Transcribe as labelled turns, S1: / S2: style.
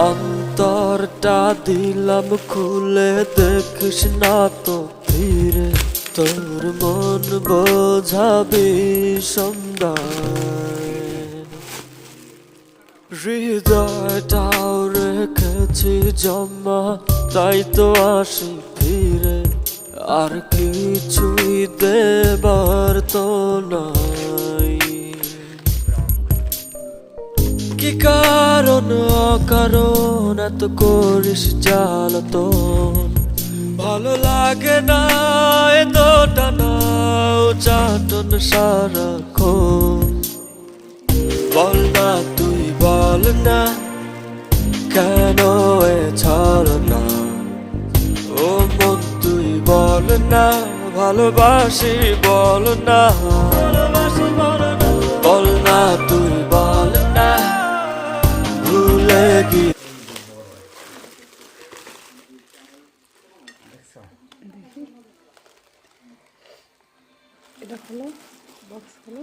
S1: অন্তরটা দিলাম খুলে, দেখিস না তো ফিরে, তোর মন বোঝাবি সন্ধ্যায়। হৃদয়টাও রেখেছি জমা, তাই তো আসি ফিরে, আর কিছুই দেবার তো নাই। কি কারণ অকারণ এত করিস জ্বালাতন, ভালো লাগে না এতটা নাও চাটন সারাক্ষণ। বল না তুই বল না, কেন এ ছলনা? ও মন তুই বল না, ভালোবাসি বল না। বল না তুই বল না, ভুলে গিয়ে
S2: এটা খোলো, বক্স খোলো।